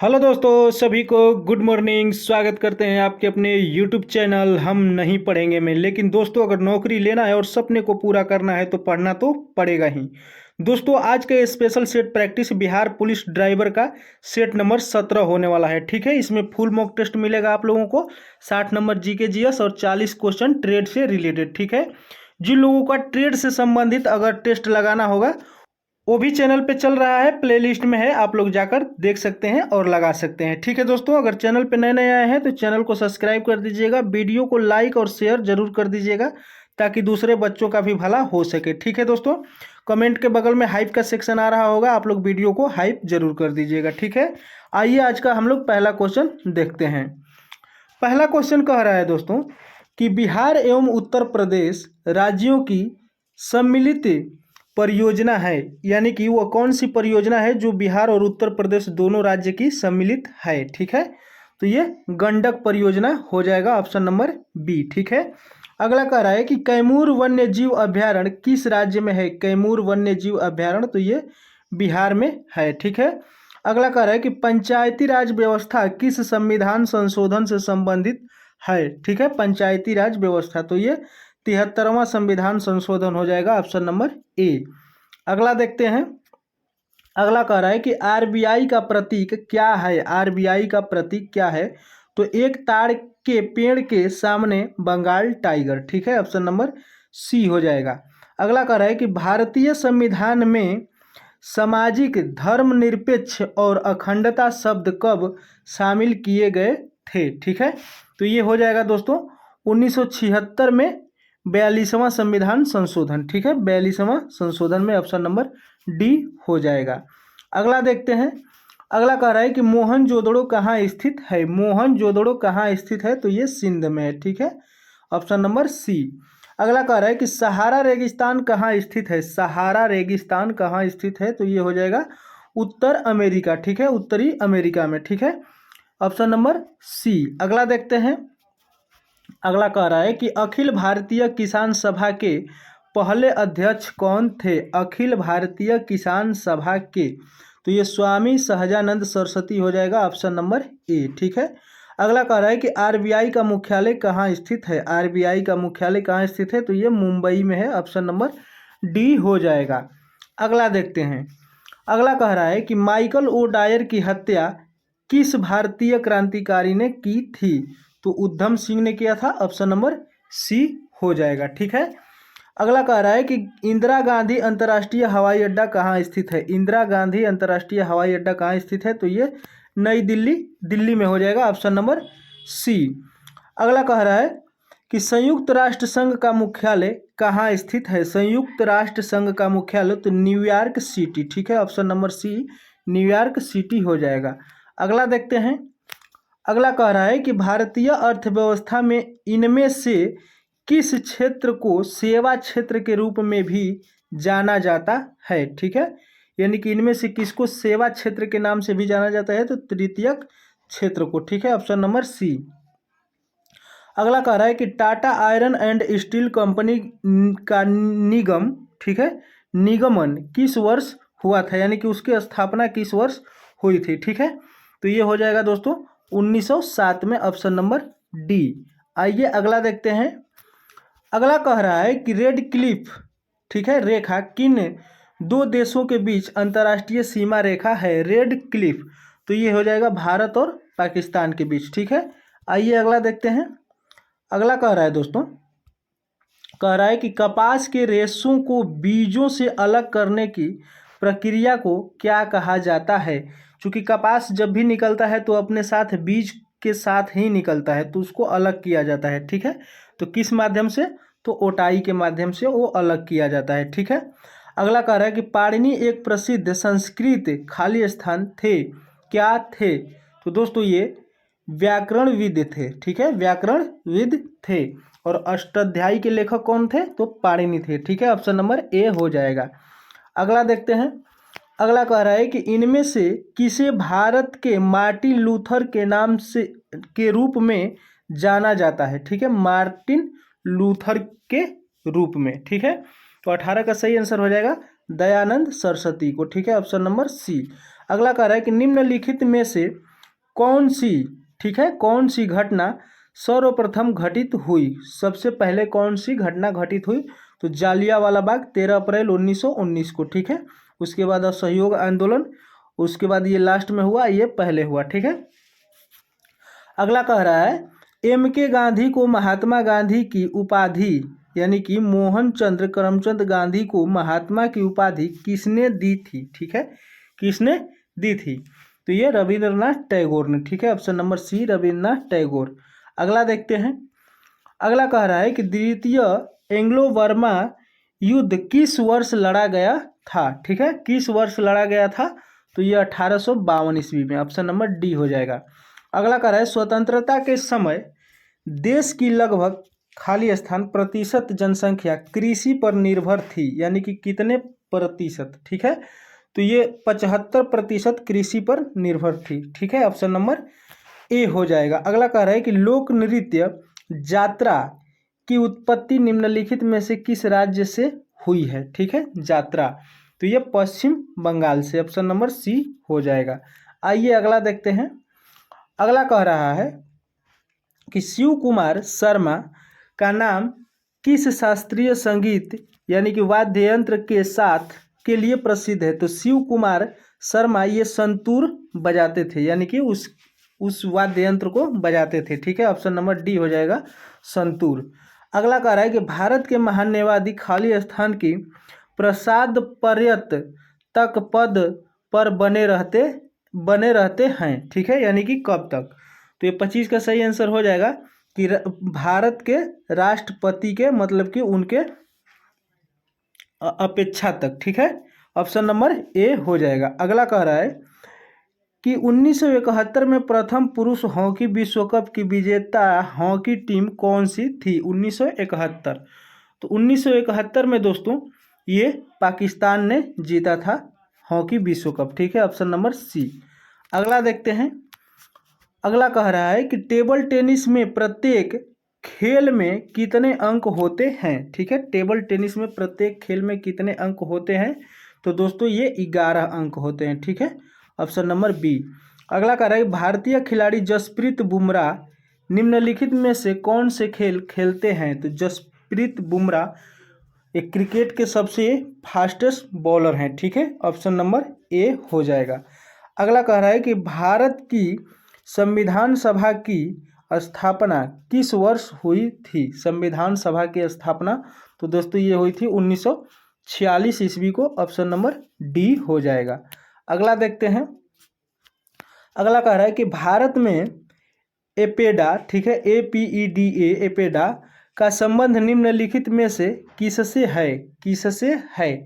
Hello दोस्तों, सभी को गुड मॉर्निंग। स्वागत करते हैं आपके अपने यूट्यूब चैनल हम नहीं पढ़ेंगे में। लेकिन दोस्तों, अगर नौकरी लेना है और सपने को पूरा करना है तो पढ़ना तो पड़ेगा ही। दोस्तों, आज का special set practice Bihar police driver का सेट नंबर 17 होने वाला है। ठीक है, इसमें फुल मॉक टेस्ट मिलेगा आप लोगों को। 60 नंबर जीके जीएस और 40 क्वेश्चन ट्रेड से रिलेटेड। ठीक है, जिन लोगों का ट्रेड से संबंधित अगर टेस्ट लगाना होगा वो भी चैनल पे चल रहा है, प्लेलिस्ट में है, आप लोग जाकर देख सकते हैं और लगा सकते हैं। ठीक है दोस्तों, अगर चैनल पे नए नए आए हैं तो चैनल को सब्सक्राइब कर दीजिएगा, वीडियो को लाइक और शेयर जरूर कर दीजिएगा ताकि दूसरे बच्चों का भी भला हो सके। ठीक है दोस्तों, कमेंट के बगल में हाइप का सेक्शन आ रहा होगा, आप लोग वीडियो को हाइप जरूर कर दीजिएगा। ठीक है, आइए आज का हम लोग पहला क्वेश्चन देखते हैं। पहला क्वेश्चन कह रहा है दोस्तों कि बिहार एवं उत्तर प्रदेश राज्यों की सम्मिलित परियोजना है, यानी कि वह कौन सी परियोजना है जो बिहार और उत्तर प्रदेश दोनों राज्य की सम्मिलित है। ठीक है, तो ये गंडक परियोजना हो जाएगा, ऑप्शन नंबर बी। ठीक है, अगला कह रहा है कि कैमूर वन्य जीव अभ्यारण्य किस राज्य में है। कैमूर वन्य जीव अभ्यारण्य तो ये बिहार में है। ठीक है, अगला कह रहा है कि पंचायती राज व्यवस्था किस संविधान संशोधन से संबंधित है। ठीक है, पंचायती राज व्यवस्था तो ये 73वां संविधान संशोधन हो जाएगा, ऑप्शन नंबर ए। अगला देखते हैं, अगला कह रहा है कि आरबीआई का प्रतीक क्या है। आरबीआई का प्रतीक क्या है, तो एक ताड़ के पेड़ के सामने बंगाल टाइगर। ठीक है, ऑप्शन नंबर सी हो जाएगा। अगला कह रहा है कि भारतीय संविधान में सामाजिक धर्मनिरपेक्ष और अखंडता शब्द कब शामिल किए गए थे। ठीक है, तो ये हो जाएगा दोस्तों 1976 में 42वां संविधान संशोधन। ठीक है, 42वां संशोधन में ऑप्शन नंबर डी हो जाएगा। अगला देखते हैं, अगला कह रहा है कि मोहनजोदड़ो कहाँ स्थित है। मोहनजोदड़ो कहाँ स्थित है, तो ये सिंध में है। ठीक है, ऑप्शन नंबर सी। अगला कह रहा है कि सहारा रेगिस्तान कहाँ स्थित है। सहारा रेगिस्तान कहाँ स्थित है, तो ये हो जाएगा उत्तर अमेरिका। ठीक है, उत्तरी अमेरिका में। ठीक है, ऑप्शन नंबर सी। अगला देखते हैं, अगला कह रहा है कि अखिल भारतीय किसान सभा के पहले अध्यक्ष कौन थे। अखिल भारतीय किसान सभा के, तो ये स्वामी सहजानंद सरस्वती हो जाएगा, ऑप्शन नंबर ए। ठीक है, अगला कह रहा है कि आरबीआई का मुख्यालय कहाँ स्थित है। आरबीआई का मुख्यालय कहाँ स्थित है, तो ये मुंबई में है, ऑप्शन नंबर डी हो जाएगा। अगला देखते हैं, अगला कह रहा है कि माइकल ओ डायर की हत्या किस भारतीय क्रांतिकारी ने की थी। तो उधम सिंह ने किया था, ऑप्शन नंबर सी हो जाएगा। ठीक है, अगला कह रहा है कि इंदिरा गांधी अंतर्राष्ट्रीय हवाई अड्डा कहाँ स्थित है। इंदिरा गांधी अंतर्राष्ट्रीय हवाई अड्डा कहाँ स्थित है, तो ये नई दिल्ली, दिल्ली में हो जाएगा, ऑप्शन नंबर सी। अगला कह रहा है कि संयुक्त राष्ट्र संघ का मुख्यालय कहाँ स्थित है। संयुक्त राष्ट्र संघ का मुख्यालय तो न्यूयॉर्क सिटी। ठीक है, option number C New York city हो जाएगा। अगला देखते हैं, अगला कह रहा है कि भारतीय अर्थव्यवस्था में इनमें से किस क्षेत्र को सेवा क्षेत्र के रूप में भी जाना जाता है। ठीक है, यानी कि इनमें से किसको सेवा क्षेत्र के नाम से भी जाना जाता है, तो तृतीयक क्षेत्र को। ठीक है, ऑप्शन नंबर सी। अगला कह रहा है कि Tata iron and steel company का निगम, ठीक है, निगमन किस वर्ष हुआ था, यानी कि उसकी स्थापना किस वर्ष हुई थी। ठीक है, तो ये हो जाएगा दोस्तों 1907 में, ऑप्शन नंबर डी। आइए अगला देखते हैं, अगला कह रहा है कि रेड क्लिफ, ठीक है, रेखा किन दो देशों के बीच अंतर्राष्ट्रीय सीमा रेखा है। रेड क्लिफ, तो ये हो जाएगा भारत और पाकिस्तान के बीच। ठीक है, आइए अगला देखते हैं, अगला कह रहा है दोस्तों, कह रहा है कि कपास के रेशों को बीजों से अलग करने की प्रक्रिया को क्या कहा जाता है। क्योंकि कपास जब भी निकलता है तो अपने साथ बीज के साथ ही निकलता है, तो उसको अलग किया जाता है। ठीक है, तो किस माध्यम से, तो ओटाई के माध्यम से वो अलग किया जाता है। ठीक है, अगला कह रहा है कि पाणिनि एक प्रसिद्ध संस्कृत खाली स्थान थे, क्या थे, तो दोस्तों ये व्याकरणविद थे। ठीक है, व्याकरणविद थे। और अष्टाध्यायी के लेखक कौन थे, तो पाणिनि थे। ठीक है, ऑप्शन नंबर ए हो जाएगा। अगला देखते हैं, अगला कह रहा है कि इनमें से किसे भारत के मार्टिन लूथर के नाम से के रूप में जाना जाता है। ठीक है, मार्टिन लूथर के रूप में। ठीक है, तो 18 का सही आंसर हो जाएगा दयानंद सरस्वती को। ठीक है, ऑप्शन नंबर सी। अगला कह रहा है कि निम्नलिखित में से कौन सी, ठीक है, कौन सी घटना सर्वप्रथम घटित हुई? सबसे पहले कौन सी घटना घटित हुई? तो जालियांवाला बाग 13 अप्रैल 1919 को, ठीक है। उसके बाद असहयोग आंदोलन, उसके बाद ये लास्ट में हुआ, ये पहले हुआ, ठीक है। अगला कह रहा है M.K. गांधी को महात्मा गांधी की उपाधि यानी कि मोहनचंद्र करमचंद गांधी को महात्मा की उपाधि किसने दी थी? ठीक है, किसने दी थी? तो ये रविंद्रनाथ टैगोर ने, ठीक है। Option number C Rabindranath Tagore. अगला देखते हैं। अगला कह रहा है कि द्वितीय एंग्लो बर्मा युद्ध किस वर्ष लड़ा गया था? ठीक है, किस वर्ष लड़ा गया था? तो ये 1852 ईस्वी में। ऑप्शन नंबर डी हो जाएगा। अगला कह रहा है स्वतंत्रता के समय देश की लगभग खाली स्थान प्रतिशत जनसंख्या कृषि पर निर्भर थी, यानी कि कितने प्रतिशत? ठीक है, तो ये 75% कृषि पर निर्भर थी, ठीक है। ऑप्शन नंबर ए हो जाएगा। अगला कह रहा है कि लोक नृत्य यात्रा की उत्पत्ति निम्नलिखित में से किस राज्य से हुई है? ठीक है, यात्रा, तो ये पश्चिम बंगाल से। ऑप्शन नंबर सी हो जाएगा। आइए अगला देखते हैं। अगला कह रहा है कि शिव कुमार शर्मा का नाम किस शास्त्रीय संगीत यानी कि वाद्य यंत्र के साथ के लिए प्रसिद्ध है? तो शिव कुमार शर्मा ये संतूर बजाते थे, यानी कि उस वाद्य यंत्र को बजाते थे, ठीक है। ऑप्शन नंबर डी हो जाएगा, संतूर। अगला कह रहा है कि भारत के महान्यवादी खाली स्थान की प्रसाद पर्यत तक पद पर बने रहते हैं, ठीक है, यानी कि कब तक? तो ये 25 का सही आंसर हो जाएगा कि भारत के राष्ट्रपति के मतलब कि उनके अपेक्षा तक, ठीक है। ऑप्शन नंबर ए हो जाएगा। अगला कह रहा है कि 1971 में प्रथम पुरुष हॉकी विश्व कप की विजेता हॉकी टीम कौन सी थी? 1971, तो 1971 में दोस्तों ये पाकिस्तान ने जीता था हॉकी विश्व कप, ठीक है। Option number C. अगला देखते हैं। अगला कह रहा है कि टेबल टेनिस में प्रत्येक खेल में कितने अंक होते हैं? ठीक है, टेबल टेनिस में प्रत्येक खेल में कितने अंक होते हैं? तो दोस्तों ये 11 अंक होते हैं, ठीक है। Option number B. अगला कह रहा है भारतीय खिलाड़ी जसप्रीत बुमराह निम्नलिखित में से कौन से खेल खेलते हैं? तो जसप्रीत बुमराह एक क्रिकेट के सबसे फास्टेस्ट बॉलर हैं, ठीक है। ऑप्शन नंबर ए हो जाएगा। अगला कह रहा है कि भारत की संविधान सभा की स्थापना किस वर्ष हुई थी? संविधान सभा की स्थापना तो दोस्तों ये हुई थी 1946 ईस्वी को। ऑप्शन नंबर डी हो जाएगा। अगला देखते हैं। अगला कह रहा है कि भारत में एपेडा, ठीक है, APEDA एपेडा का संबंध निम्नलिखित में से किससे है? किससे है?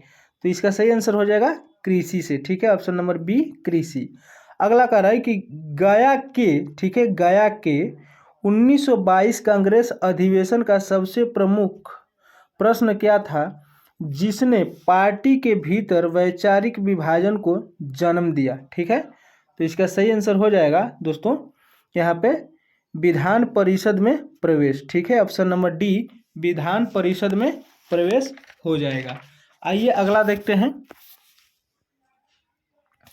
तो इसका सही आंसर हो जाएगा कृषि से, ठीक है। ऑप्शन नंबर बी कृषि। अगला कह रहा है कि गया के, ठीक है, गया के 1922 कांग्रेस अधिवेशन का सबसे प्रमुख प्रश्न क्या था जिसने पार्टी के भीतर वैचारिक विभाजन को जन्म दिया? ठीक है, तो इसका सही आंसर हो जाएगा दोस्तों यहाँ पे विधान परिषद में प्रवेश, ठीक है। Option number D Vidhan Parishad में प्रवेश हो जाएगा। आइए अगला देखते हैं,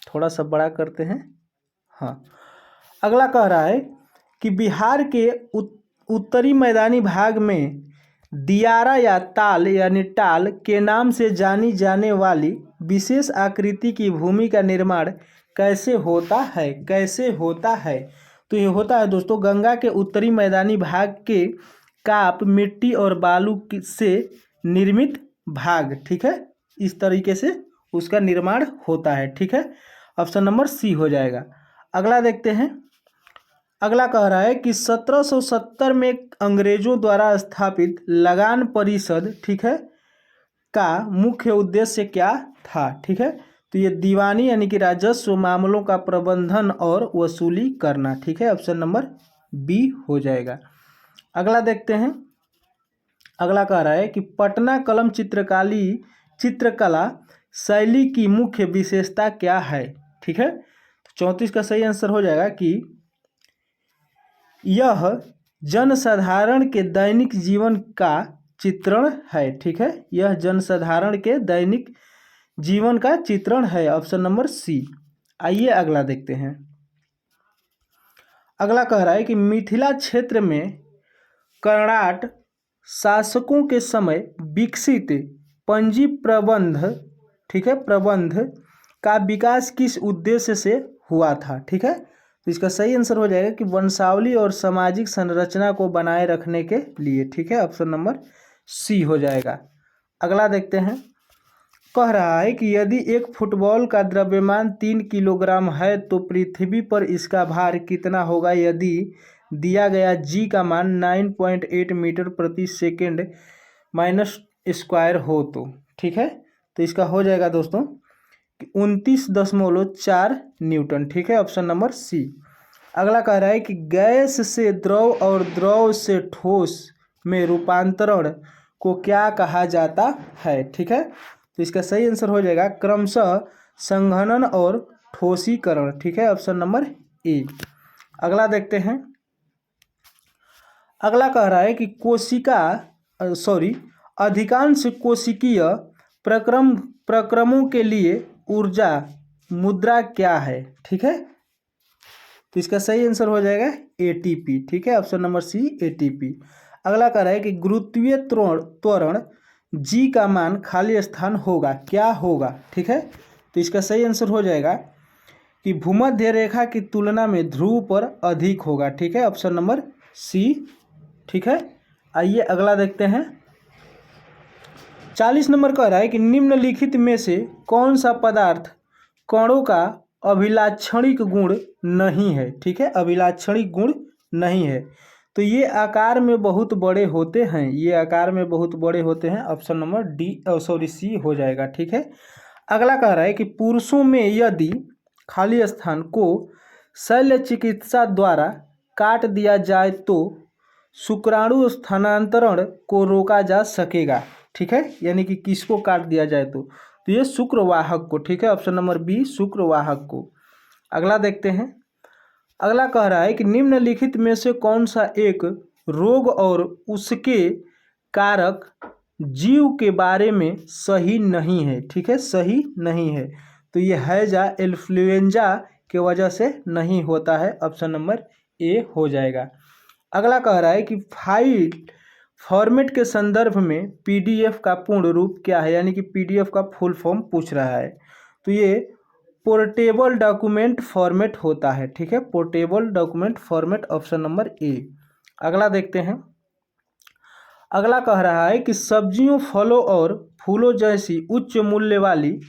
थोड़ा सा बड़ा करते हैं। हाँ, अगला कह रहा है कि बिहार के उत्तरी मैदानी भाग में दियारा या ताल यानी टाल के नाम से जानी जाने वाली विशेष आकृति की भूमि का निर्माण कैसे होता है? कैसे होता है? तो ये होता है दोस्तों गंगा के उत्तरी मैदानी भाग के काप मिट्टी और बालू से निर्मित भाग, ठीक है, इस तरीके से उसका निर्माण होता है, ठीक है। ऑप्शन नंबर सी हो जाएगा। अगला देखते हैं। अगला कह रहा है कि 1770 में अंग्रेजों द्वारा स्थापित लगान परिषद, ठीक है, का मुख्य उद्देश्य क्या था? ठीक है, तो ये दीवानी यानी कि राजस्व मामलों का प्रबंधन और वसूली करना, ठीक है। ऑप्शन नंबर बी हो जाएगा। अगला देखते हैं। अगला कह रहा है कि पटना कलम चित्रकला शैली की मुख्य विशेषता क्या है? ठीक है, 34 का सही आंसर हो जाएगा कि यह जनसाधारण के दैनिक जीवन का चित्रण है, ठीक है, यह जनसाधारण के दैनिक जीवन का चित्रण है। Option number C. आइए अगला देखते हैं। अगला कह रहा है कि मिथिला क्षेत्र में कर्णाट शासकों के समय विकसित पंजी प्रबंध, ठीक है, प्रबंध का विकास किस उद्देश्य से हुआ था। ठीक है, तो इसका सही आंसर हो जाएगा कि वंशावली और सामाजिक संरचना को बनाए रखने के लिए। ठीक है, ऑप्शन नंबर सी हो जाएगा। अगला देखते हैं, कह रहा है कि यदि एक फुटबॉल का द्रव्यमान 3 किलोग्राम है तो पृथ्वी पर इसका भार कितना होगा यदि दिया गया जी का मान 9.8 मीटर प्रति सेकेंड माइनस स्क्वायर हो तो। ठीक है, तो इसका हो जाएगा दोस्तों 29.4 न्यूटन। ठीक है, ऑप्शन नंबर सी। अगला कह रहा है कि गैस से द्रव और द्रव से ठोस में रूपांतरण को क्या कहा जाता है। ठीक है, तो इसका सही आंसर हो जाएगा क्रमशः संघनन और ठोसीकरण। ठीक है, ऑप्शन नंबर ए। अगला देखते हैं, अगला कह रहा है कि अधिकांश कोशिकीय प्रक्रमों के लिए ऊर्जा मुद्रा क्या है। ठीक है, तो इसका सही आंसर हो जाएगा एटीपी। ठीक है, ऑप्शन नंबर सी एटीपी। अगला कह रहा है कि गुरुत्वीय त्वरण जी का मान खाली स्थान होगा, क्या होगा। ठीक है, तो इसका सही आंसर हो जाएगा कि भूमध्य रेखा की तुलना में ध्रुव पर अधिक होगा। ठीक है, ऑप्शन नंबर सी। ठीक है, आइए अगला देखते हैं। 40 नंबर कह रहा है कि निम्नलिखित में से कौन सा पदार्थ कणों का अभिलाक्षणिक गुण नहीं है। ठीक है, अभिलाक्षणिक गुण नहीं है, तो ये आकार में बहुत बड़े होते हैं, ये आकार में बहुत बड़े होते हैं। ऑप्शन नंबर सी हो जाएगा। ठीक है, अगला कह रहा है कि पुरुषों में यदि खाली स्थान को शल्य चिकित्सा द्वारा काट दिया जाए तो शुक्राणु स्थानांतरण को रोका जा सकेगा। ठीक है, यानी कि किसको काट दिया जाए तो ये शुक्रवाहक को। ठीक है, ऑप्शन नंबर बी शुक्रवाहक को। अगला देखते हैं, अगला कह रहा है कि निम्नलिखित में से कौन सा एक रोग और उसके कारक जीव के बारे में सही नहीं है। ठीक है, सही नहीं है, तो ये हैजा इन्फ्लुएंजा के वजह से नहीं होता है। ऑप्शन नंबर ए हो जाएगा। अगला कह रहा है कि फाइल फॉर्मेट के संदर्भ में पीडीएफ का पूर्ण रूप क्या है, यानी कि पीडीएफ का फुल फॉर्म पूछ रहा है, तो ये पोर्टेबल डॉक्यूमेंट फॉर्मेट होता है। ठीक है, portable document format, option number A. अगला देखते हैं, अगला कह रहा है कि सब्जियों, फलों और फूलों जैसी उच्च मूल्य वाली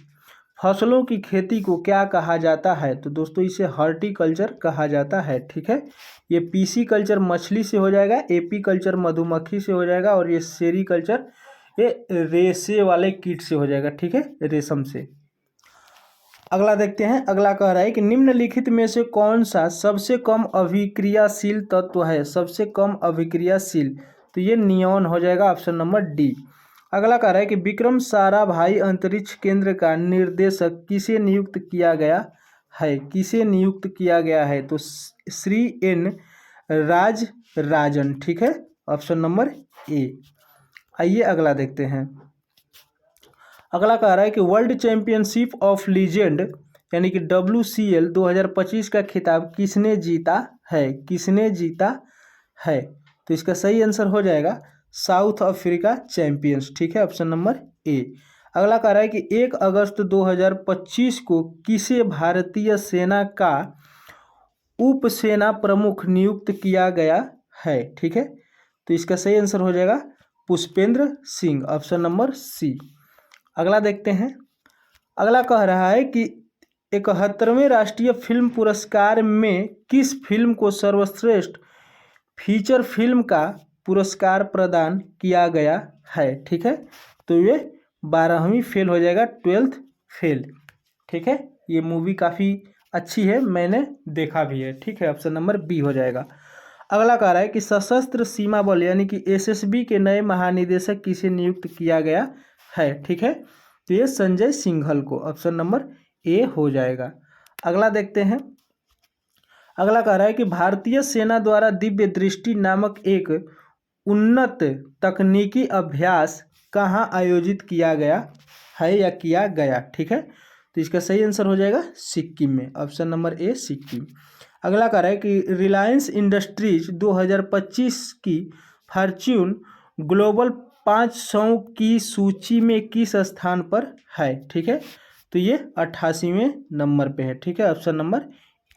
फसलों की खेती को क्या कहा जाता है, तो दोस्तों इसे हॉर्टिकल्चर कहा जाता है। ठीक है, ये पीसी कल्चर मछली से हो जाएगा, एपी कल्चर मधुमक्खी से हो जाएगा, और ये सेरीकल्चर ये रेशे वाले कीट से हो जाएगा। ठीक है, रेशम से। अगला देखते हैं, अगला कह रहा है कि निम्नलिखित में से कौन सा सबसे कम अभिक्रियाशील तत्व है, सबसे कम अभिक्रियाशील, तो ये नियॉन हो जाएगा, ऑप्शन नंबर डी। अगला कह रहा है कि विक्रम साराभाई अंतरिक्ष केंद्र का निर्देशक किसे नियुक्त किया गया है, किसे नियुक्त किया गया है, तो श्री एन राजराजन। ठीक है, ऑप्शन नंबर ए। आइए अगला देखते हैं, अगला कह रहा है कि वर्ल्ड चैंपियनशिप ऑफ लीजेंड यानी कि WCL 2025 का खिताब किसने जीता है, किसने जीता है, तो इसका सही आंसर हो जाएगा साउथ अफ्रीका चैंपियंस। ठीक है, ऑप्शन नंबर ए। अगला कह रहा है कि 1 अगस्त 2025 को किसे भारतीय सेना का उप सेना प्रमुख नियुक्त किया गया है। ठीक है, तो इसका सही आंसर हो जाएगा Pushpendra Singh, option number C. अगला देखते हैं, अगला कह रहा है कि 71वें राष्ट्रीय फिल्म पुरस्कार में किस फिल्म को सर्वश्रेष्ठ फीचर फिल्म का पुरस्कार प्रदान किया गया है। ठीक है, तो ये 12वीं फेल हो जाएगा, 12th फेल। ठीक है, ये मूवी काफ़ी अच्छी है, मैंने देखा भी है। ठीक है, ऑप्शन नंबर बी हो जाएगा। अगला कह रहा है कि सशस्त्र सीमा बल यानी कि SSB के नए महानिदेशक किसे नियुक्त किया गया है। ठीक है, तो ये संजय सिंघल को, ऑप्शन नंबर ए हो जाएगा। अगला देखते हैं, अगला कह रहा है कि भारतीय सेना द्वारा दिव्य दृष्टि नामक एक उन्नत तकनीकी अभ्यास कहाँ आयोजित किया गया है या किया गया। ठीक है, तो इसका सही आंसर हो जाएगा सिक्किम में, ऑप्शन नंबर ए सिक्किम। अगला कह रहा है कि रिलायंस इंडस्ट्रीज 2025 की फॉर्च्यून ग्लोबल 500 की सूची में किस स्थान पर है। ठीक है, तो ये 88वें नंबर पे है। ठीक है, ऑप्शन नंबर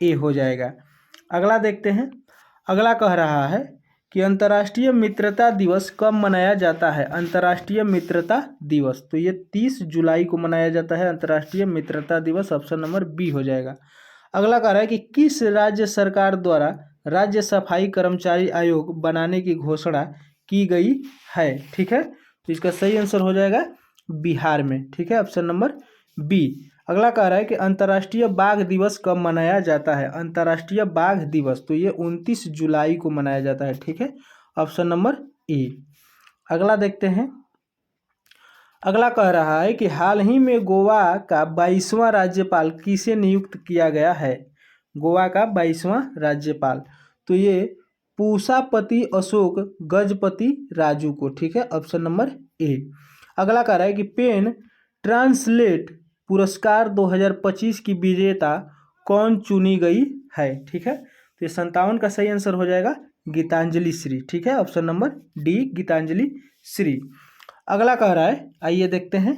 ए हो जाएगा। अगला देखते हैं। अगला कह रहा है कि अंतर्राष्ट्रीय मित्रता दिवस कब मनाया जाता है। अंतर्राष्ट्रीय मित्रता दिवस, तो ये 30 जुलाई को मनाया जाता है अंतर्राष्ट्रीय मित्रता दिवस। ऑप्शन नंबर बी हो जाएगा। अगला कह रहा है कि किस राज्य सरकार द्वारा राज्य सफाई कर्मचारी आयोग बनाने की घोषणा की गई है। ठीक है, तो इसका सही आंसर हो जाएगा बिहार में। ठीक है, ऑप्शन नंबर बी। अगला कह रहा है कि अंतर्राष्ट्रीय बाघ दिवस कब मनाया जाता है। अंतर्राष्ट्रीय बाघ दिवस, तो ये 29 जुलाई को मनाया जाता है। ठीक है, ऑप्शन नंबर ए। अगला देखते हैं। अगला कह रहा है कि हाल ही में गोवा का 22वां राज्यपाल किसे नियुक्त किया गया है। गोवा का 22वां राज्यपाल, तो ये पूसापति अशोक गजपति राजू को। ठीक है, ऑप्शन नंबर ए। अगला कह रहा है कि पेन ट्रांसलेट पुरस्कार 2025 की विजेता कौन चुनी गई है। ठीक है, तो ये 57 का सही आंसर हो जाएगा गीतांजलि श्री। ठीक है, option number D Geetanjali Shree. अगला कह रहा है, आइए देखते हैं।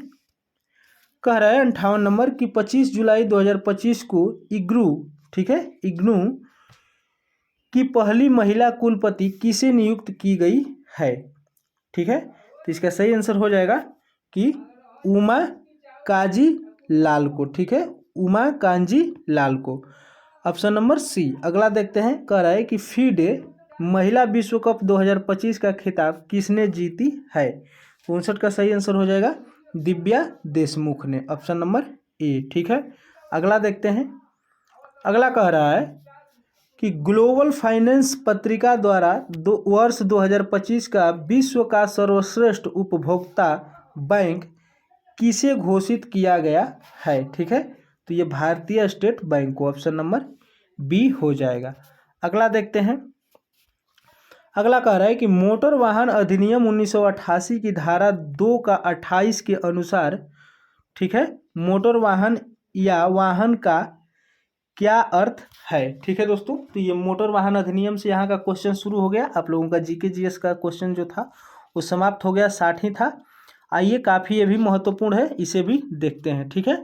कह रहा है 58 नंबर की 25 जुलाई 2025 को इग्नू, ठीक है, इग्नू की पहली महिला कुलपति किसे नियुक्त की गई है। ठीक है, तो इसका सही आंसर हो जाएगा कि उमा काजी लाल को। ठीक है, उमा कांजी लाल को, ऑप्शन नंबर सी। अगला देखते हैं। कह रहा है कि फीडे महिला विश्व कप 2025 का खिताब किसने जीती है। 59 का सही आंसर हो जाएगा दिव्या देशमुख ने, ऑप्शन नंबर ए। ठीक है, अगला देखते हैं। अगला कह रहा है कि ग्लोबल फाइनेंस पत्रिका द्वारा वर्ष 2025 का विश्व का सर्वश्रेष्ठ उपभोक्ता बैंक किसे घोषित किया गया है। ठीक है, तो ये भारतीय स्टेट बैंक को, ऑप्शन नंबर बी हो जाएगा। अगला देखते हैं। अगला कह रहा है कि मोटर वाहन अधिनियम 1988 की धारा 2 का 28 के अनुसार, ठीक है, मोटर वाहन या वाहन का क्या अर्थ है। ठीक है दोस्तों, तो ये मोटर वाहन अधिनियम से यहाँ का क्वेश्चन शुरू हो गया। आप लोगों का जीके जीएस का क्वेश्चन जो था वो समाप्त हो गया, 60 ही था। आइए, काफ़ी ये भी महत्वपूर्ण है, इसे भी देखते हैं। ठीक है,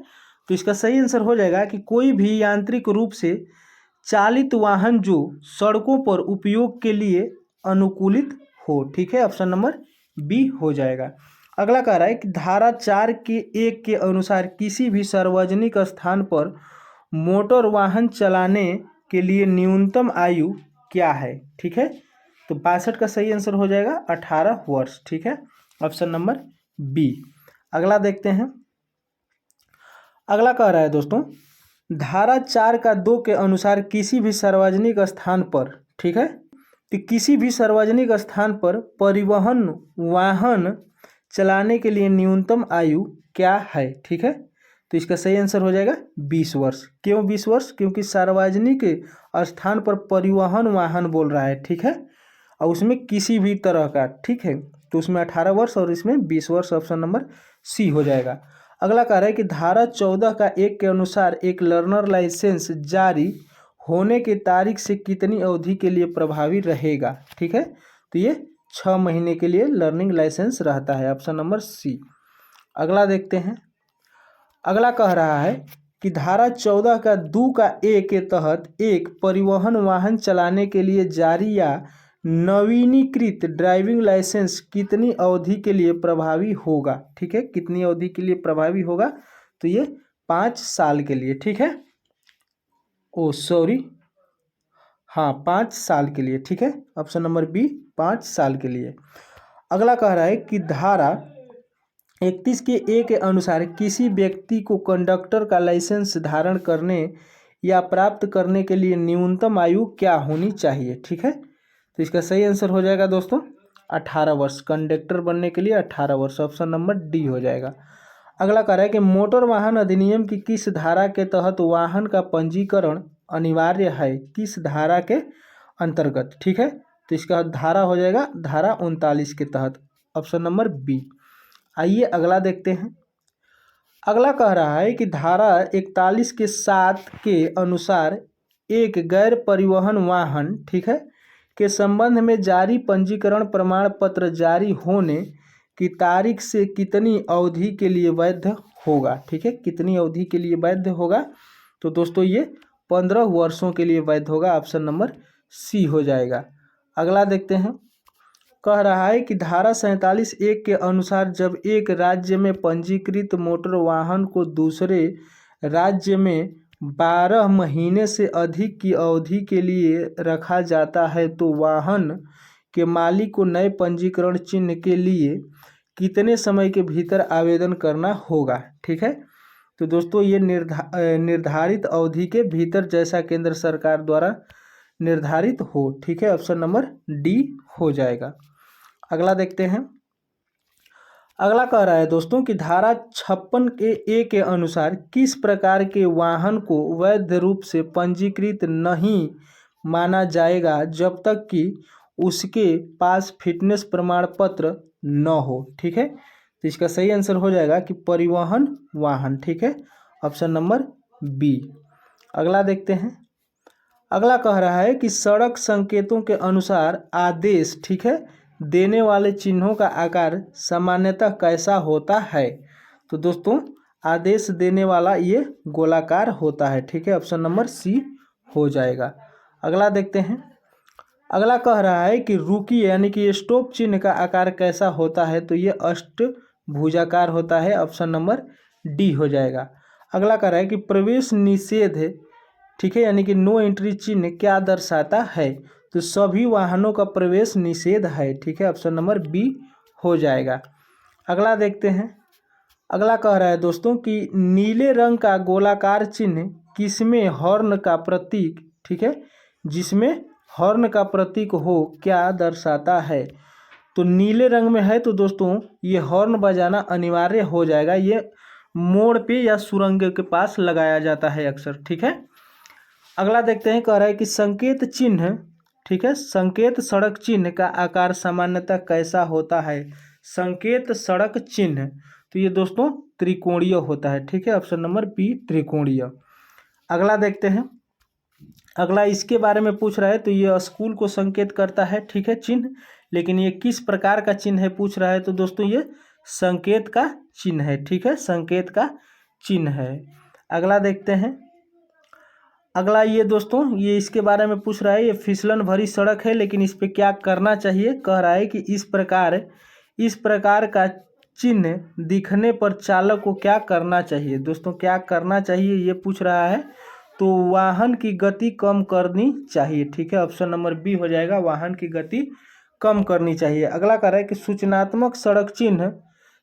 तो इसका सही आंसर हो जाएगा कि कोई भी यांत्रिक रूप से चालित वाहन जो सड़कों पर उपयोग के लिए अनुकूलित हो। ठीक है, ऑप्शन नंबर बी हो जाएगा। अगला कह रहा है कि धारा 4 के 1 के अनुसार किसी भी सार्वजनिक स्थान पर मोटर वाहन चलाने के लिए न्यूनतम आयु क्या है। ठीक है, तो 62 का सही आंसर हो जाएगा 18 वर्ष। ठीक है, ऑप्शन नंबर बी। अगला देखते हैं। अगला कह रहा है दोस्तों, धारा 4 का 2 के अनुसार किसी भी सार्वजनिक स्थान पर, ठीक है, तो किसी भी सार्वजनिक स्थान पर परिवहन वाहन चलाने के लिए न्यूनतम आयु क्या है। ठीक है, तो इसका सही आंसर हो जाएगा 20 वर्ष। क्यों 20 वर्ष? क्योंकि सार्वजनिक स्थान पर परिवहन वाहन बोल रहा है। ठीक है, और उसमें किसी भी तरह का, ठीक है, तो उसमें 18 वर्ष और इसमें 20 वर्ष, ऑप्शन नंबर सी हो जाएगा। अगला कह रहा है कि धारा 14 का 1 के अनुसार एक लर्नर लाइसेंस जारी होने की तारीख से कितनी अवधि के लिए प्रभावी रहेगा। ठीक है, तो ये 6 महीने के लिए लर्निंग लाइसेंस रहता है, ऑप्शन नंबर सी। अगला देखते हैं। अगला कह रहा है कि धारा 14 का 2 का ए के तहत एक परिवहन वाहन चलाने के लिए जारी या नवीनीकृत ड्राइविंग लाइसेंस कितनी अवधि के लिए प्रभावी होगा। ठीक है, कितनी अवधि के लिए प्रभावी होगा, तो ये 5 साल के लिए। ठीक है, ओ सॉरी, हाँ 5 साल के लिए। ठीक है, ऑप्शन नंबर बी 5 साल के लिए। अगला कह रहा है कि धारा 31 के ए के अनुसार किसी व्यक्ति को कंडक्टर का लाइसेंस धारण करने या प्राप्त करने के लिए न्यूनतम आयु क्या होनी चाहिए। ठीक है, तो इसका सही आंसर हो जाएगा दोस्तों 18 वर्ष। कंडक्टर बनने के लिए 18 वर्ष, ऑप्शन नंबर डी हो जाएगा। अगला कह रहा है कि मोटर वाहन अधिनियम की किस धारा के तहत वाहन का पंजीकरण अनिवार्य है, किस धारा के अंतर्गत। ठीक है, तो इसका धारा हो जाएगा धारा 39 के तहत, ऑप्शन नंबर बी। आइए अगला देखते हैं। अगला कह रहा है कि धारा 41 के 7 के अनुसार एक गैर परिवहन वाहन, ठीक है, के संबंध में जारी पंजीकरण प्रमाण पत्र जारी होने की तारीख से कितनी अवधि के लिए वैध होगा, ठीक है, कितनी अवधि के लिए वैध होगा। तो दोस्तों ये 15 वर्षों के लिए वैध होगा, ऑप्शन नंबर सी हो जाएगा। अगला देखते हैं, कह रहा है कि धारा 47(1) के अनुसार जब एक राज्य में पंजीकृत मोटर वाहन को दूसरे राज्य में 12 महीने से अधिक की अवधि के लिए रखा जाता है तो वाहन के मालिक को नए पंजीकरण चिन्ह के लिए कितने समय के भीतर आवेदन करना होगा, ठीक है। तो दोस्तों ये निर्धारित अवधि के भीतर, जैसा केंद्र सरकार द्वारा निर्धारित हो, ठीक है, ऑप्शन नंबर डी हो जाएगा। अगला देखते हैं, अगला कह रहा है दोस्तों कि धारा 56 के ए के अनुसार किस प्रकार के वाहन को वैध रूप से पंजीकृत नहीं माना जाएगा जब तक कि उसके पास फिटनेस प्रमाण पत्र न हो, ठीक है। तो इसका सही आंसर हो जाएगा कि परिवहन वाहन, ठीक है, ऑप्शन नंबर बी। अगला देखते हैं, अगला कह रहा है कि सड़क संकेतों के अनुसार आदेश, ठीक है, देने वाले चिन्हों का आकार सामान्यतः कैसा होता है। तो दोस्तों आदेश देने वाला ये गोलाकार होता है, ठीक है, ऑप्शन नंबर सी हो जाएगा। अगला देखते हैं, अगला कह रहा है कि रुकिए यानी कि स्टॉप चिन्ह का आकार कैसा होता है। तो ये अष्टभुजाकार होता है, ऑप्शन नंबर डी हो जाएगा। अगला कह रहा है कि प्रवेश निषेध, ठीक है, यानी कि नो एंट्री चिन्ह क्या दर्शाता है। तो सभी वाहनों का प्रवेश निषेध है, ठीक है, ऑप्शन नंबर बी हो जाएगा। अगला देखते हैं, अगला कह रहा है दोस्तों कि नीले रंग का गोलाकार चिन्ह किसमें हॉर्न का प्रतीक, ठीक है, जिसमें हॉर्न का प्रतीक हो क्या दर्शाता है। तो नीले रंग में है तो दोस्तों ये हॉर्न बजाना अनिवार्य हो जाएगा। ये मोड़ पे या सुरंग के पास लगाया जाता है अक्सर, ठीक है। अगला देखते हैं, कह रहा है कि संकेत चिन्ह, ठीक है, संकेत सड़क चिन्ह का आकार सामान्यतः कैसा होता है। संकेत सड़क चिन्ह, तो ये दोस्तों त्रिकोणीय होता है, ठीक है, ऑप्शन नंबर बी त्रिकोणीय। अगला देखते हैं, अगला इसके बारे में पूछ रहा है। तो ये स्कूल को संकेत करता है, ठीक है, चिन्ह, लेकिन ये किस प्रकार का चिन्ह है पूछ रहा है। तो दोस्तों ये संकेत का चिन्ह है, ठीक है, संकेत का चिन्ह है। अगला देखते हैं, अगला ये दोस्तों ये इसके बारे में पूछ रहा है। ये फिसलन भरी सड़क है लेकिन इस पे क्या करना चाहिए। कह रहा है कि इस प्रकार का चिन्ह दिखने पर चालक को क्या करना चाहिए। दोस्तों क्या करना चाहिए ये पूछ रहा है। तो वाहन की गति कम करनी चाहिए, ठीक है, ऑप्शन नंबर बी हो जाएगा, वाहन की गति कम करनी चाहिए। अगला कह रहा है कि सूचनात्मक सड़क चिन्ह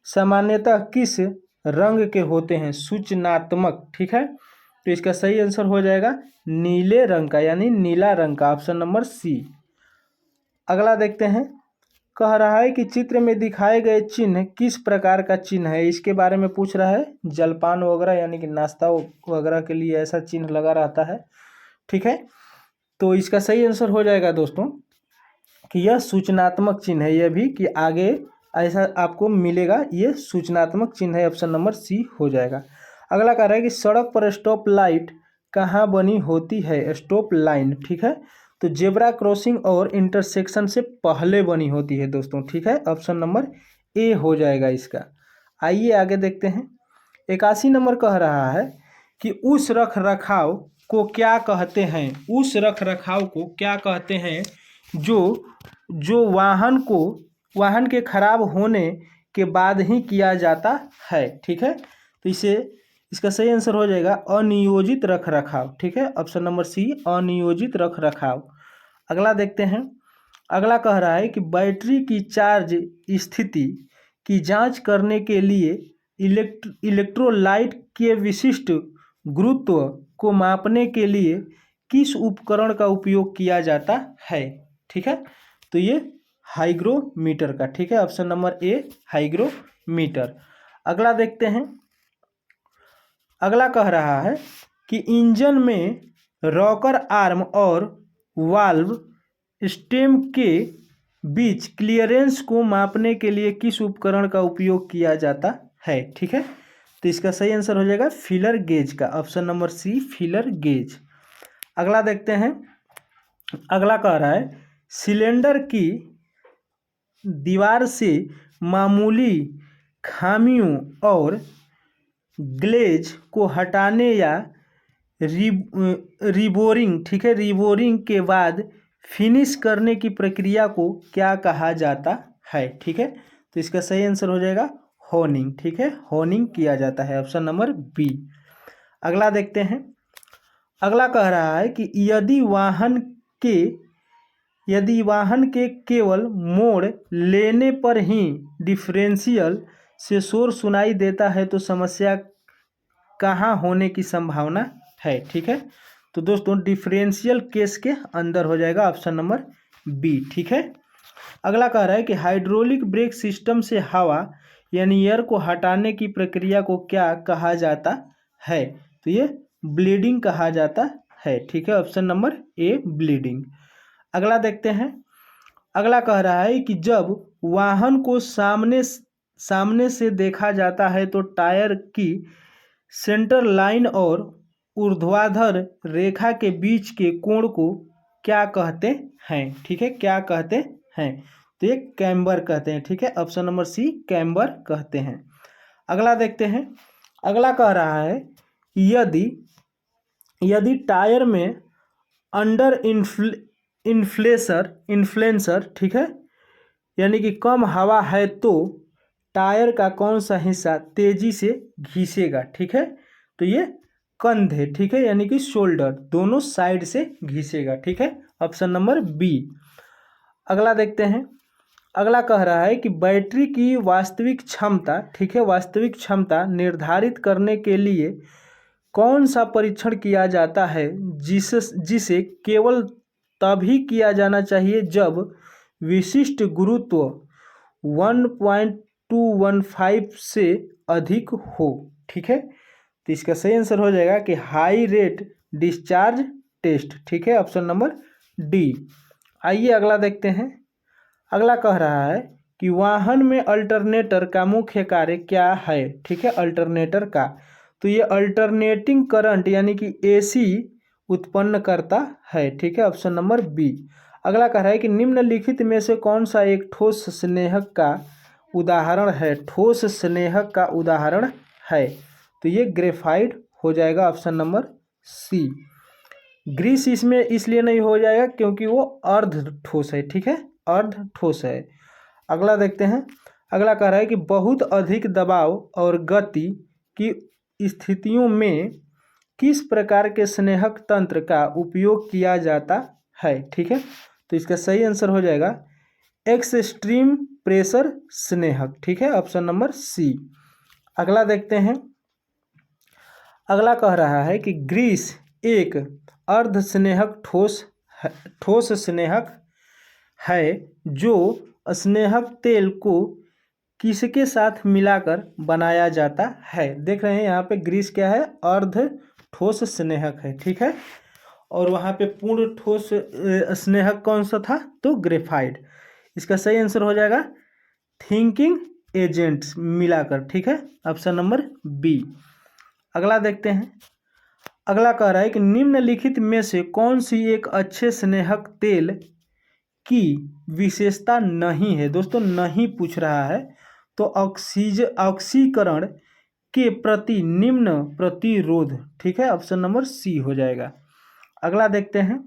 सामान्यतः किस रंग के होते हैं। सूचनात्मक, ठीक है, तो इसका सही आंसर हो जाएगा नीले रंग का, यानी नीला रंग का, ऑप्शन नंबर सी। अगला देखते हैं, कह रहा है कि चित्र में दिखाए गए चिन्ह किस प्रकार का चिन्ह है। इसके बारे में पूछ रहा है। जलपान वगैरह यानी कि नाश्ता वगैरह के लिए ऐसा चिन्ह लगा रहता है, ठीक है। तो इसका सही आंसर हो जाएगा दोस्तों कि यह सूचनात्मक चिन्ह है। यह भी कि आगे ऐसा आपको मिलेगा, ये सूचनात्मक चिन्ह है, ऑप्शन नंबर सी हो जाएगा। अगला कह रहा है कि सड़क पर स्टॉप लाइट कहाँ बनी होती है। स्टॉप लाइन, ठीक है, तो जेब्रा क्रॉसिंग और इंटरसेक्शन से पहले बनी होती है दोस्तों, ठीक है, ऑप्शन नंबर ए हो जाएगा इसका। आइए आगे देखते हैं। 81 नंबर कह रहा है कि उस रख रखाव को क्या कहते हैं। उस रख रखाव को क्या कहते हैं जो वाहन के खराब होने के बाद ही किया जाता है, ठीक है। तो इसका सही आंसर हो जाएगा अनियोजित रख रखाव, ठीक है, ऑप्शन नंबर सी अनियोजित रख रखाव। अगला देखते हैं, अगला कह रहा है कि बैटरी की चार्ज स्थिति की जांच करने के लिए इलेक्ट्रोलाइट के विशिष्ट गुरुत्व को मापने के लिए किस उपकरण का उपयोग किया जाता है, ठीक है। तो ये हाइग्रोमीटर का, ठीक है, ऑप्शन नंबर ए हाइग्रोमीटर। अगला देखते हैं, अगला कह रहा है कि इंजन में रॉकर आर्म और वाल्व स्टेम के बीच क्लियरेंस को मापने के लिए किस उपकरण का उपयोग किया जाता है, ठीक है। तो इसका सही आंसर हो जाएगा फीलर गेज का, option number C feeler gauge. अगला देखते हैं। अगला कह रहा है सिलेंडर की दीवार से मामूली खामियों और ग्लेज को हटाने या रिबोरिंग, ठीक है, रिबोरिंग के बाद फिनिश करने की प्रक्रिया को क्या कहा जाता है? ठीक है, तो इसका सही आंसर हो जाएगा होनिंग। ठीक है, होनिंग किया जाता है, ऑप्शन नंबर बी। अगला देखते हैं। अगला कह रहा है कि यदि वाहन के केवल मोड़ लेने पर ही डिफरेंशियल से शोर सुनाई देता है तो समस्या कहाँ होने की संभावना है? ठीक है, तो दोस्तों डिफरेंशियल केस के अंदर हो जाएगा, ऑप्शन नंबर बी। ठीक है। अगला कह रहा है कि हाइड्रोलिक ब्रेक सिस्टम से हवा यानी एयर को हटाने की प्रक्रिया को क्या कहा जाता है? तो ये ब्लीडिंग कहा जाता है। ठीक है, ऑप्शन नंबर ए ब्लीडिंग। अगला देखते हैं। अगला कह रहा है कि जब वाहन को सामने से देखा जाता है तो टायर की सेंटर लाइन और ऊर्ध्वाधर रेखा के बीच के कोण को क्या कहते हैं? ठीक है, क्या कहते हैं? तो ये कैम्बर कहते हैं। ठीक है, ऑप्शन नंबर सी कैम्बर कहते हैं। अगला देखते हैं। अगला कह रहा है यदि टायर में अंडर इन्फ्लेंसर, ठीक है, यानी कि कम हवा है तो टायर का कौन सा हिस्सा तेजी से घिसेगा? ठीक है, तो ये कंधे, ठीक है, यानी कि शोल्डर, दोनों साइड से घिसेगा। ठीक है, ऑप्शन नंबर बी। अगला देखते हैं। अगला कह रहा है कि बैटरी की वास्तविक क्षमता, ठीक है, वास्तविक क्षमता निर्धारित करने के लिए कौन सा परीक्षण किया जाता है जिसे केवल तभी किया जाना चाहिए जब विशिष्ट गुरुत्व 1.215 से अधिक हो? ठीक है, तो इसका सही आंसर हो जाएगा कि हाई रेट डिस्चार्ज टेस्ट। ठीक है, ऑप्शन नंबर डी। आइए अगला देखते हैं। अगला कह रहा है कि वाहन में अल्टरनेटर का मुख्य कार्य क्या है? ठीक है, अल्टरनेटर का, तो ये अल्टरनेटिंग करंट यानी कि एसी उत्पन्न करता है। ठीक है, ऑप्शन नंबर बी। अगला कह रहा है कि निम्नलिखित में से कौन सा एक ठोस स्नेहक का उदाहरण है? ठोस स्नेहक का उदाहरण है, तो ये ग्रेफाइट हो जाएगा, ऑप्शन नंबर सी। ग्रीस इसमें इसलिए नहीं हो जाएगा क्योंकि वो अर्ध ठोस है। ठीक है, अर्ध ठोस है। अगला देखते हैं। अगला कह रहा है कि बहुत अधिक दबाव और गति की स्थितियों में किस प्रकार के स्नेहक तंत्र का उपयोग किया जाता है? ठीक है, तो इसका सही आंसर हो जाएगा एक्सट्रीम प्रेशर स्नेहक। ठीक है, ऑप्शन नंबर सी। अगला देखते हैं। अगला कह रहा है कि ग्रीस एक अर्ध स्नेहक ठोस स्नेहक है जो स्नेहक तेल को किसके साथ मिलाकर बनाया जाता है? देख रहे हैं यहाँ पे ग्रीस क्या है? अर्ध ठोस स्नेहक है। ठीक है, और वहाँ पे पूर्ण ठोस स्नेहक कौन सा था? तो ग्रेफाइट। इसका सही आंसर हो जाएगा थिंकिंग एजेंट्स मिलाकर। ठीक है, ऑप्शन नंबर बी। अगला देखते हैं। अगला कह रहा है कि निम्नलिखित में से कौन सी एक अच्छे स्नेहक तेल की विशेषता नहीं है? दोस्तों नहीं पूछ रहा है, तो ऑक्सीकरण के प्रति निम्न प्रतिरोध। ठीक है, ऑप्शन नंबर सी हो जाएगा। अगला देखते हैं।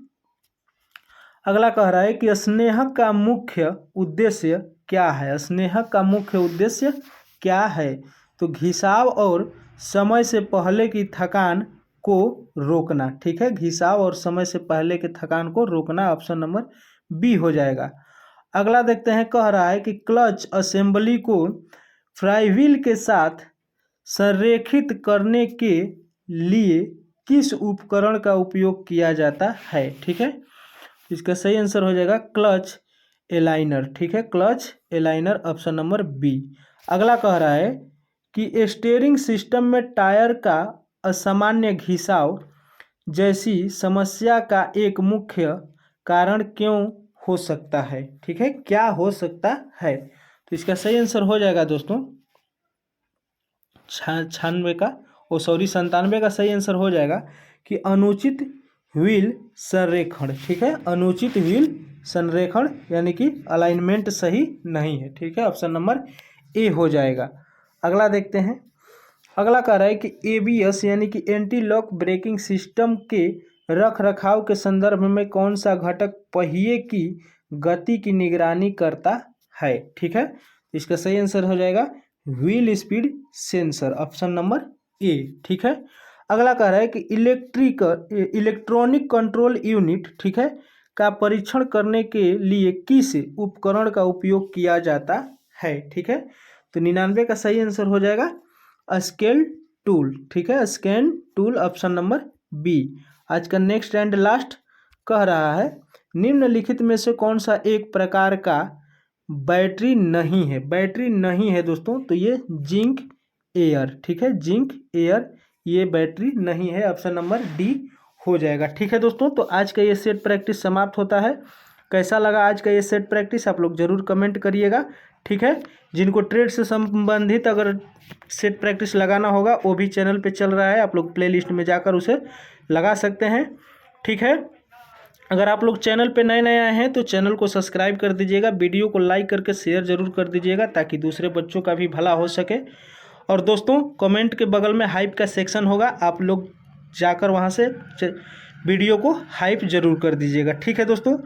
अगला कह रहा है कि स्नेहक का मुख्य उद्देश्य क्या है? स्नेहक का मुख्य उद्देश्य क्या है? तो घिसाव और समय से पहले की थकान को रोकना। ठीक है, घिसाव और समय से पहले के थकान को रोकना, ऑप्शन नंबर बी हो जाएगा। अगला देखते हैं। कह रहा है कि क्लच असेंबली को फ्लाईव्हील के साथ संरेखित करने के लिए किस उपकरण का उपयोग किया जाता है? ठीक है, इसका सही आंसर हो जाएगा क्लच एलाइनर। ठीक है, clutch aligner, option number B. अगला कह रहा है कि स्टीयरिंग सिस्टम में टायर का असामान्य घिसाव जैसी समस्या का एक मुख्य कारण क्यों हो सकता है? ठीक है, क्या हो सकता है? तो इसका सही आंसर हो जाएगा दोस्तों 96 का, 97 का सही आंसर हो जाएगा कि अनुचित व्हील संरेखण, ठीक है, अनुचित व्हील संरेखण यानी कि अलाइनमेंट सही नहीं है, ठीक है, ऑप्शन नंबर ए हो जाएगा। अगला देखते हैं। अगला कह रहा है कि एबीएस यानी कि एंटी लॉक ब्रेकिंग सिस्टम के रख रखाव के संदर्भ में कौन सा घटक पहिए की गति की निगरानी करता है, ठीक है, इसका सही आंसर हो जाएगा wheel speed sensor, option number A, ठीक है। अगला कह रहा है कि इलेक्ट्रॉनिक कंट्रोल यूनिट, ठीक है, का परीक्षण करने के लिए किस उपकरण का उपयोग किया जाता है, ठीक है, तो 99 का सही आंसर हो जाएगा स्केल टूल, ठीक है, scan tool, option number B. आज का नेक्स्ट एंड लास्ट कह रहा है निम्नलिखित में से कौन सा एक प्रकार का बैटरी नहीं है दोस्तों, तो ये जिंक एयर, ठीक है, जिंक एयर ये बैटरी नहीं है, ऑप्शन नंबर डी हो जाएगा, ठीक है दोस्तों। तो आज का ये सेट प्रैक्टिस समाप्त होता है। कैसा लगा आज का ये सेट प्रैक्टिस आप लोग जरूर कमेंट करिएगा, ठीक है। जिनको ट्रेड से संबंधित अगर सेट प्रैक्टिस लगाना होगा वो भी चैनल पे चल रहा है, आप लोग प्लेलिस्ट में जाकर उसे लगा सकते हैं, ठीक है। अगर आप लोग चैनल पे नए आए हैं तो चैनल को सब्सक्राइब कर दीजिएगा, वीडियो को लाइक करके शेयर जरूर कर दीजिएगा ताकि दूसरे बच्चों का भी भला हो सके। और दोस्तों कमेंट के बगल में हाइप का सेक्शन होगा, आप लोग जाकर वहां से वीडियो को हाइप जरूर कर दीजिएगा, ठीक है दोस्तों।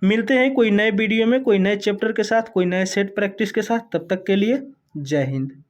मिलते हैं कोई नए वीडियो में, कोई नए चैप्टर के साथ, कोई नए सेट प्रैक्टिस के साथ, तब तक के लिए जय हिंद।